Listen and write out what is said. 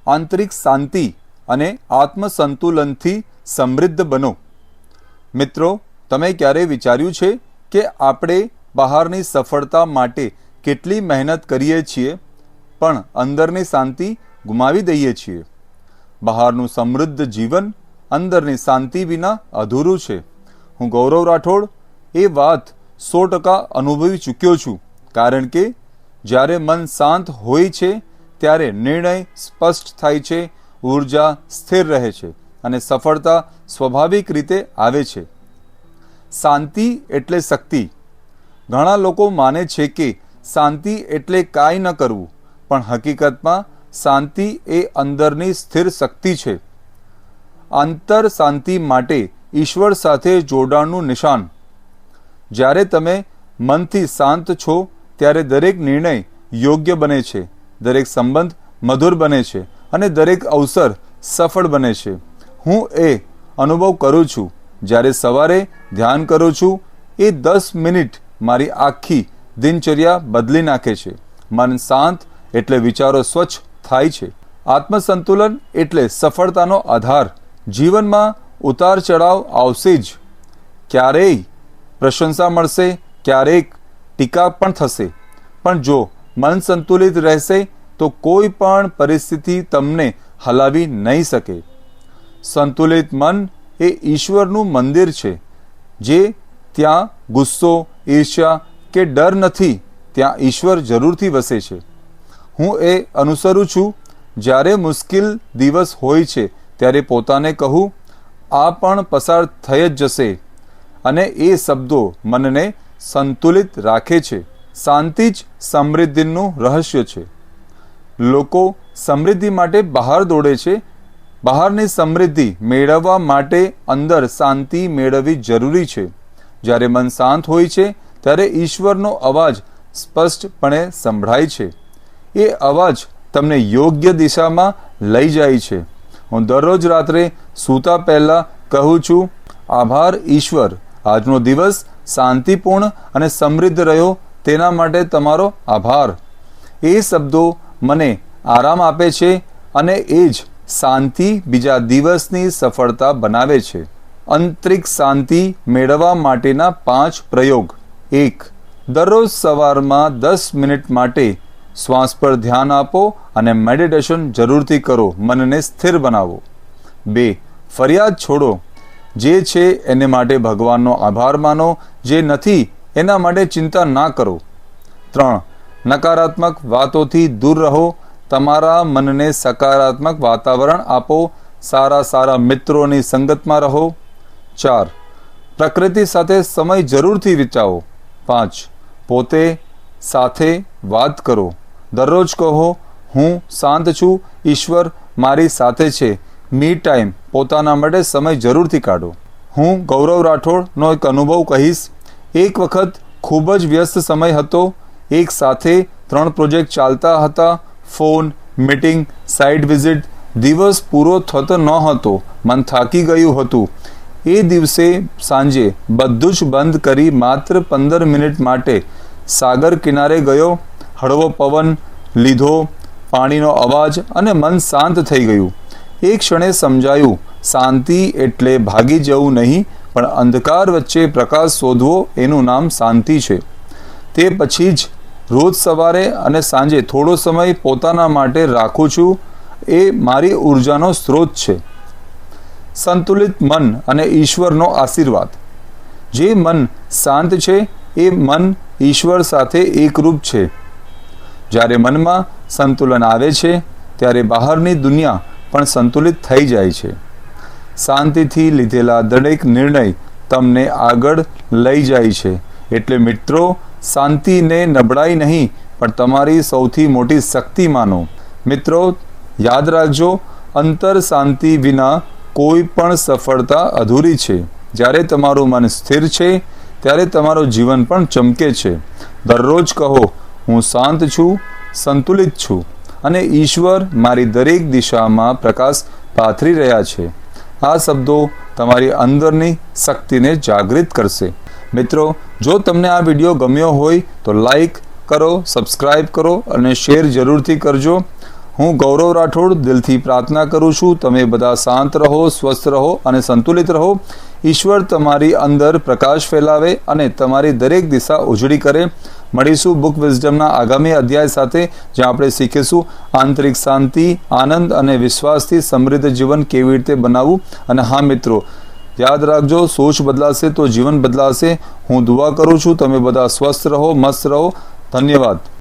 આંતરિક શાંતિ અને આત્મસંતુલનથી સમૃદ્ધ બનો। મિત્રો, તમે ક્યારેય વિચાર્યું છે કે આપણે બહારની સફળતા માટે કેટલી મહેનત કરીએ છીએ પણ અંદરની શાંતિ ગુમાવી દઈએ છીએ? બહારનું સમૃદ્ધ જીવન અંદરની શાંતિ વિના અધૂરું છે। હું ગૌરવ રાઠોડ એ વાત 100% અનુભવી ચૂક્યો છું, કારણ કે જ્યારે મન શાંત હોય છે ત્યારે નિર્ણય સ્પષ્ટ થાય છે, ઊર્જા સ્થિર રહે છે અને સફળતા સ્વાભાવિક રીતે આવે છે। શાંતિ એટલે શક્તિ। ઘણા લોકો માને છે કે શાંતિ એટલે કાંઈ ન કરવું, પણ હકીકતમાં શાંતિ એ અંદરની સ્થિર શક્તિ છે। આંતર શાંતિ માટે ઈશ્વર સાથે જોડાણનું નિશાન। જ્યારે તમે મનથી શાંત છો ત્યારે દરેક નિર્ણય યોગ્ય બને છે, દરેક સંબંધ મધુર બને છે અને દરેક અવસર સફળ બને છે। હું એ અનુભવ કરું છું। જ્યારે સવારે ધ્યાન કરું છું, એ 10 મિનિટ મારી આખી દિનચર્યા બદલી નાખે છે। મન શાંત એટલે વિચારો સ્વચ્છ થાય છે। આત્મસંતુલન એટલે સફળતાનો આધાર। જીવનમાં ઉતાર ચઢાવ આવશે જ। ક્યારેય પ્રશંસા મળશે, ક્યારેક ટીકા પણ થશે, પણ જો મન સંતુલિત રહેશે તો કોઈ પણ પરિસ્થિતિ તમને હલાવી નહીં શકે। સંતુલિત મન એ ઈશ્વરનું મંદિર છે। જે ત્યાં ગુસ્સો, ઈર્ષ્યા કે ડર નથી, ત્યાં ઈશ્વર જરૂરથી વસે છે। હું એ અનુસરું છું। જ્યારે મુશ્કેલ દિવસ હોય છે ત્યારે પોતાને કહું, આ પણ પસાર થઈ જ જશે, અને એ શબ્દો મનને સંતુલિત રાખે છે। શાંતિ જ સમૃદ્ધિનું રહસ્ય છે। લોકો સમૃદ્ધિ માટે બહાર દોડે છે। બહારની સમૃદ્ધિ મેળવવા માટે અંદર શાંતિ મેળવવી જરૂરી છે। જ્યારે મન શાંત હોય છે ત્યારે ઈશ્વરનો અવાજ સ્પષ્ટપણે સંભળાય છે। એ અવાજ તમને યોગ્ય દિશામાં લઈ જાય છે। હું દરરોજ રાત્રે સૂતા પહેલાં કહું છું, આભાર ઈશ્વર, આજનો દિવસ શાંતિપૂર્ણ અને સમૃદ્ધ રહ્યો, તેના માટે તમારો આભાર। એ શબ્દો મને આરામ આપે છે અને એ જ શાંતિ બીજા દિવસની સફળતા બનાવે છે। આંતરિક શાંતિ મેળવવા માટેના 5 પ્રયોગ। 1. દરરોજ સવારમાં 10 મિનિટ માટે શ્વાસ પર ધ્યાન આપો અને મેડિટેશન જરૂરથી કરો। મનને સ્થિર બનાવો। 2. ફરિયાદ છોડો। જે છે એને માટે ભગવાનનો આભાર માનો, જે નથી એના માટે ચિંતા ના કરો। 3. નકારાત્મક વાતોથી દૂર રહો। તમારા મનને સકારાત્મક વાતાવરણ આપો। સારા મિત્રોની સંગતમાં રહો। 4. પ્રકૃતિ સાથે સમય જરૂરથી વિતાવો। 5. પોતે સાથે વાત કરો। દરરોજ કહો, હું શાંત છું, ઈશ્વર મારી સાથે છે। મી ટાઈમ, પોતાના માટે સમય જરૂરથી કાઢો। હું ગૌરવ રાઠોડનો એક અનુભવ કહીશ। એક વખત ખૂબ જ વ્યસ્ત સમય હતો। એક સાથે 3 પ્રોજેક્ટ ચાલતા હતા। ફોન, મીટિંગ, સાઇટ વિઝિટ, દિવસ પૂરો થતો ન હતો। મન થાકી ગયું હતું। એ દિવસે સાંજે બધું જ બંધ કરી માત્ર 15 મિનિટ માટે સાગર કિનારે ગયો। હળવો પવન લીધો, પાણીનો અવાજ, અને મન શાંત થઈ ગયું। એક ક્ષણે સમજાયું, શાંતિ એટલે ભાગી જવું નહીં, પણ અંધકાર વચ્ચે પ્રકાશ શોધવો, એનું નામ શાંતિ છે। તે પછી જ રોજ સવારે અને સાંજે થોડો સમય પોતાના માટે રાખું છું। એ મારી ઉર્જાનો સ્ત્રોત છે। સંતુલિત મન અને ઈશ્વરનો આશીર્વાદ। જે મન શાંત છે એ મન ઈશ્વર સાથે એકરૂપ છે। જ્યારે મનમાં સંતુલન આવે છે ત્યારે બહારની દુનિયા પણ સંતુલિત થઈ જાય છે। શાંતિથી લીધેલા દરેક નિર્ણય તમને આગળ લઈ જાય છે। એટલે મિત્રો, શાંતિને નબળાઈ નહીં, પણ તમારી સૌથી મોટી શક્તિ માનો। મિત્રો, યાદ રાખજો, અંતર શાંતિ વિના કોઈ પણ સફળતા અધૂરી છે। જ્યારે તમારું મન સ્થિર છે ત્યારે તમારું જીવન પણ ચમકે છે। દરરોજ કહો, હું શાંત છું, સંતુલિત છું અને ઈશ્વર મારી દરેક દિશામાં પ્રકાશ પાથરી રહ્યા છે। આ શબ્દો તમારી અંદરની શક્તિને જાગૃત કરશે। મિત્રો, જો તમને આ વિડીયો ગમ્યો હોય તો લાઈક કરો, સબસ્ક્રાઈબ કરો અને શેર જરૂરથી કરજો। હું ગૌરવ રાઠોડ દિલથી પ્રાર્થના કરું છું તમે બધા શાંત રહો, સ્વસ્થ રહો અને સંતુલિત રહો. ઈશ્વર તમારી અંદર પ્રકાશ ફેલાવે અને તમારી દરેક દિશા ઉજળી કરે. મળીશું બુક વિઝડમના આગામી અધ્યાય સાથે, જ્યાં આપણે શીખીશું આંતરિક શાંતિ, આનંદ અને વિશ્વાસથી સમૃદ્ધ જીવન કેવી રીતે બનાવવું. અને હા મિત્રો, યાદ રાખજો, સોચ બદલાશે તો જીવન બદલાશે. હું દુઆ કરું છું તમે બધા સ્વસ્થ રહો, મસ્ત રહો. ધન્યવાદ.